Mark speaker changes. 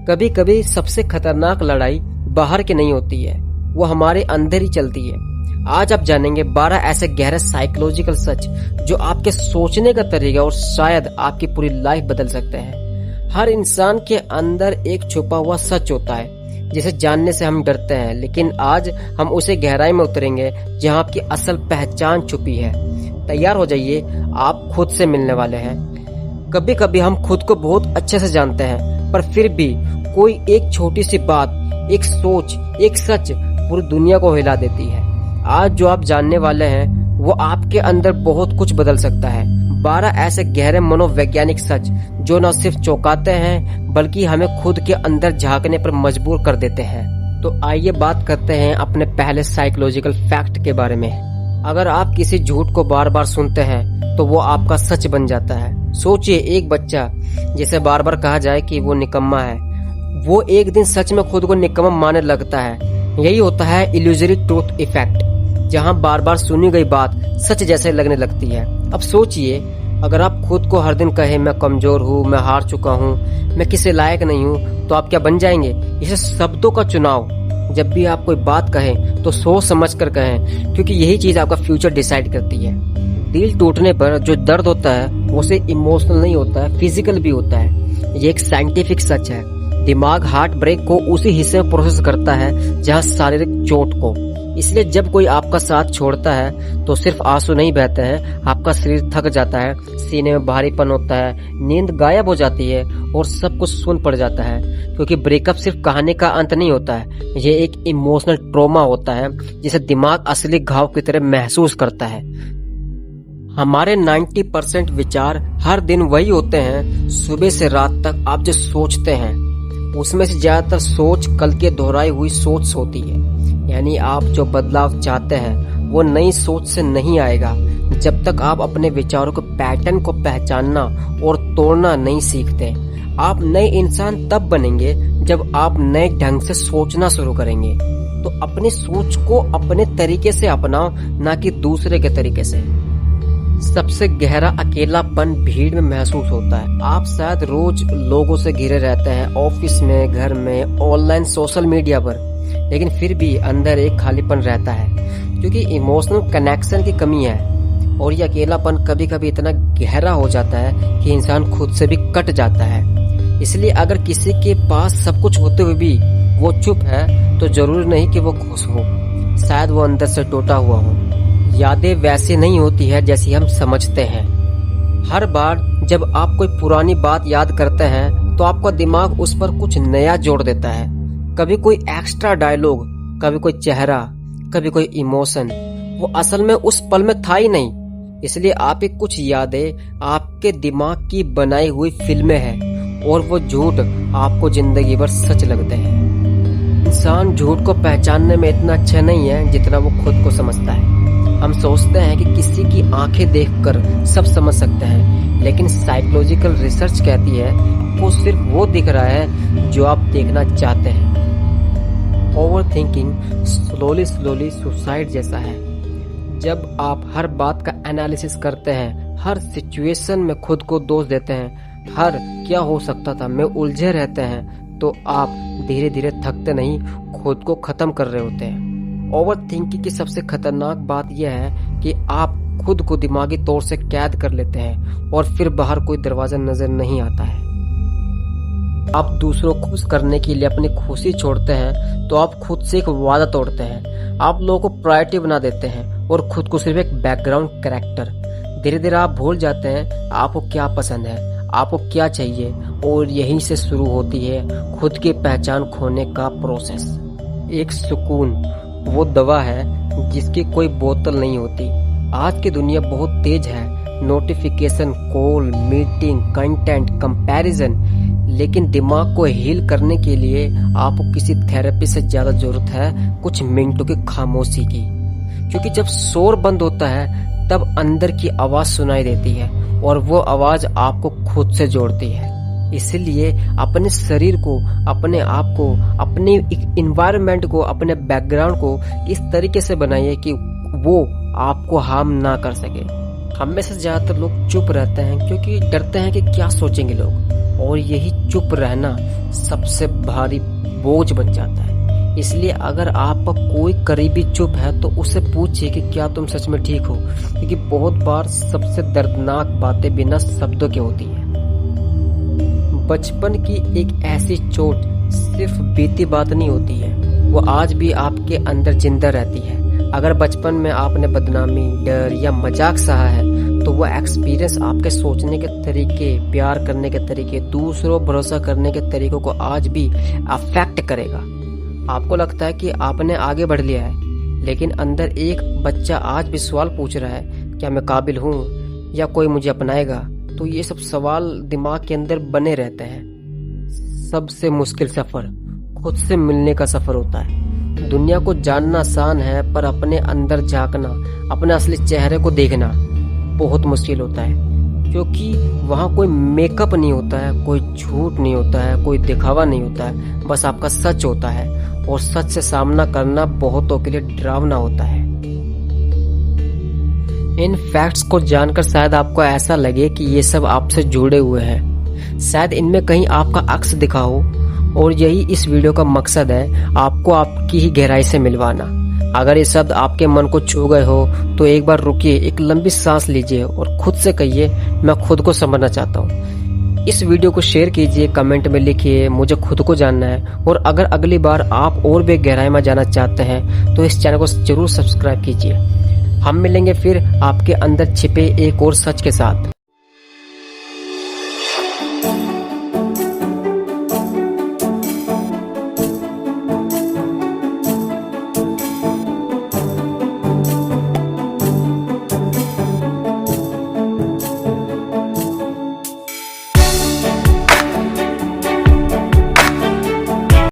Speaker 1: कभी कभी सबसे खतरनाक लड़ाई बाहर की नहीं होती है, वो हमारे अंदर ही चलती है। आज आप जानेंगे 12 ऐसे गहरे साइकोलॉजिकल सच जो आपके सोचने का तरीका और शायद आपकी पूरी लाइफ बदल सकते हैं। हर इंसान के अंदर एक छुपा हुआ सच होता है जिसे जानने से हम डरते हैं, लेकिन आज हम उसे गहराई में उतरेंगे जहां आपकी असल पहचान छुपी है। तैयार हो जाइए, आप खुद से मिलने वाले हैं। कभी कभी हम खुद को बहुत अच्छे से जानते हैं, पर फिर भी कोई एक छोटी सी बात, एक सोच, एक सच पूरी दुनिया को हिला देती है। आज जो आप जानने वाले हैं वो आपके अंदर बहुत कुछ बदल सकता है। 12 ऐसे गहरे मनोवैज्ञानिक सच जो न सिर्फ चौंकाते हैं बल्कि हमें खुद के अंदर झांकने पर मजबूर कर देते हैं। तो आइए बात करते हैं अपने पहले साइकोलॉजिकल फैक्ट के बारे में। अगर आप किसी झूठ को बार बार सुनते हैं तो वो आपका सच बन जाता है। सोचिए, एक बच्चा जिसे बार बार कहा जाए कि वो निकम्मा है, वो एक दिन सच में खुद को निकम्मा मानने लगता है। यही होता है इल्यूजरी ट्रूथ इफेक्ट, जहां बार बार सुनी गई बात सच जैसे लगने लगती है। अब सोचिए, अगर आप खुद को हर दिन कहें मैं कमजोर हूँ, मैं हार चुका हूँ, मैं किसी लायक नहीं हूँ, तो आप क्या बन जाएंगे? इसे शब्दों का चुनाव। जब भी आप कोई बात कहें तो सोच समझ कर कहें, क्योंकि यही चीज आपका फ्यूचर डिसाइड करती है। दिल टूटने पर जो दर्द होता है वो सिर्फ इमोशनल नहीं होता है, फिजिकल भी होता है। ये एक साइंटिफिक सच है। दिमाग हार्ट ब्रेक को उसी हिस्से में प्रोसेस करता है जहां शारीरिक चोट को। इसलिए जब कोई आपका साथ छोड़ता है तो सिर्फ आंसू नहीं बहते हैं, आपका शरीर थक जाता है, सीने में भारीपन होता है, नींद गायब हो जाती है और सब कुछ सुन पड़ जाता है। क्योंकि ब्रेकअप सिर्फ कहानी का अंत नहीं होता है, ये एक इमोशनल ट्रॉमा होता है जिसे दिमाग असली घाव की तरह महसूस करता है। हमारे 90% विचार हर दिन वही होते हैं। सुबह से रात तक आप जो सोचते हैं उसमें से ज्यादातर सोच कल के दोहराई हुई सोच होती है। यानी आप जो बदलाव चाहते हैं वो नई सोच से नहीं आएगा जब तक आप अपने विचारों के पैटर्न को पहचानना और तोड़ना नहीं सीखते। आप नए इंसान तब बनेंगे जब आप नए ढंग से सोचना शुरू करेंगे। तो अपनी सोच को अपने तरीके से अपनाओ, ना कि दूसरे के तरीके से। सबसे गहरा अकेलापन भीड़ में महसूस होता है। आप शायद रोज लोगों से घिरे रहते हैं, ऑफिस में, घर में, ऑनलाइन, सोशल मीडिया पर, लेकिन फिर भी अंदर एक खालीपन रहता है क्योंकि इमोशनल कनेक्शन की कमी है। और ये अकेलापन कभी कभी इतना गहरा हो जाता है कि इंसान खुद से भी कट जाता है। इसलिए अगर किसी के पास सब कुछ होते हुए भी वो चुप है तो जरूरी नहीं कि वो खुश हो, शायद वो अंदर से टूटा हुआ हो। यादें वैसी नहीं होती है जैसी हम समझते हैं। हर बार जब आप कोई पुरानी बात याद करते हैं तो आपका दिमाग उस पर कुछ नया जोड़ देता है। कभी कोई एक्स्ट्रा डायलॉग, कभी कोई चेहरा, कभी कोई इमोशन, वो असल में उस पल में था ही नहीं। इसलिए आपकी कुछ यादें आपके दिमाग की बनाई हुई फिल्में हैं और वो झूठ आपको जिंदगी भर सच लगते हैं। इंसान झूठ को पहचानने में इतना अच्छा नहीं है जितना वो खुद को समझता है। हम सोचते हैं कि किसी की आंखें देखकर सब समझ सकते हैं, लेकिन साइकोलॉजिकल रिसर्च कहती है वो सिर्फ वो दिख रहा है जो आप देखना चाहते हैं। ओवर थिंकिंग स्लोली सुसाइड जैसा है। जब आप हर बात का एनालिसिस करते हैं, हर सिचुएशन में खुद को दोष देते हैं, हर क्या हो सकता था में उलझे रहते हैं, तो आप धीरे धीरे थकते नहीं, खुद को खत्म कर रहे होते हैं। ओवर थिंकिंग की सबसे खतरनाक बात यह है कि आप खुद को दिमागी तौर से कैद कर लेते हैं और फिर बाहर कोई दरवाजा नजर नहीं आता है। आप दूसरों को खुश करने के लिए अपनी खुशी छोड़ते हैं तो आप खुद से एक वादा तोड़ते हैं। आप लोगों को प्रायोरिटी बना देते हैं और खुद को सिर्फ एक बैकग्राउंड कैरेक्टर। धीरे धीरे आप भूल जाते हैं आपको क्या पसंद है, आपको क्या चाहिए, और यहीं से शुरू होती है खुद की पहचान खोने का प्रोसेस। एक सुकून वो दवा है जिसकी कोई बोतल नहीं होती। आज की दुनिया बहुत तेज है, notification, call, meeting, content, comparison, लेकिन दिमाग को हील करने के लिए आपको किसी थेरेपी से ज्यादा जरूरत है कुछ मिनटों की खामोशी की। क्योंकि जब शोर बंद होता है तब अंदर की आवाज सुनाई देती है और वो आवाज आपको खुद से जोड़ती है। इसलिए अपने शरीर को, अपने आप को, अपने इन्वायरमेंट को, अपने बैकग्राउंड को इस तरीके से बनाइए कि वो आपको हार्म ना कर सके। हम में से ज्यादातर लोग चुप रहते हैं क्योंकि डरते हैं कि क्या सोचेंगे लोग, और यही चुप रहना सबसे भारी बोझ बन जाता है। इसलिए अगर आपका कोई करीबी चुप है तो उससे पूछिए कि क्या तुम सच में ठीक हो, क्योंकि बहुत बार सबसे दर्दनाक बातें बिना शब्दों के होती हैं। बचपन की एक ऐसी चोट सिर्फ बीती बात नहीं होती है, वो आज भी आपके अंदर जिंदा रहती है। अगर बचपन में आपने बदनामी, डर या मजाक सहा है तो वह एक्सपीरियंस आपके सोचने के तरीके, प्यार करने के तरीके, दूसरों भरोसा करने के तरीकों को आज भी अफेक्ट करेगा। आपको लगता है कि आपने आगे बढ़ लिया है, लेकिन अंदर एक बच्चा आज भी सवाल पूछ रहा है, क्या मैं काबिल हूँ या कोई मुझे अपनाएगा? तो ये सब सवाल दिमाग के अंदर बने रहते हैं। सबसे मुश्किल सफर खुद से मिलने का सफर होता है। दुनिया को जानना आसान है, पर अपने अंदर झांकना, अपने असली चेहरे को देखना बहुत मुश्किल होता है, क्योंकि वहाँ कोई मेकअप नहीं होता है, कोई झूठ नहीं होता है, कोई दिखावा नहीं होता है, बस आपका सच होता है। और सच से सामना करना बहुतों के लिए डरावना होता है। इन फैक्ट्स को जानकर शायद आपको ऐसा लगे कि ये सब आपसे जुड़े हुए हैं, शायद इनमें कहीं आपका अक्स दिखा हो, और यही इस वीडियो का मकसद है, आपको आपकी ही गहराई से मिलवाना। अगर ये शब्द आपके मन को छू गए हो तो एक बार रुकिए, एक लंबी सांस लीजिए और खुद से कहिए, मैं खुद को समझना चाहता हूँ। इस वीडियो को शेयर कीजिए, कमेंट में लिखिए, मुझे खुद को जानना है। और अगर अगली बार आप और भी गहराई में जाना चाहते हैं तो इस चैनल को जरूर सब्सक्राइब कीजिए। हम मिलेंगे फिर आपके अंदर छिपे एक और सच के साथ।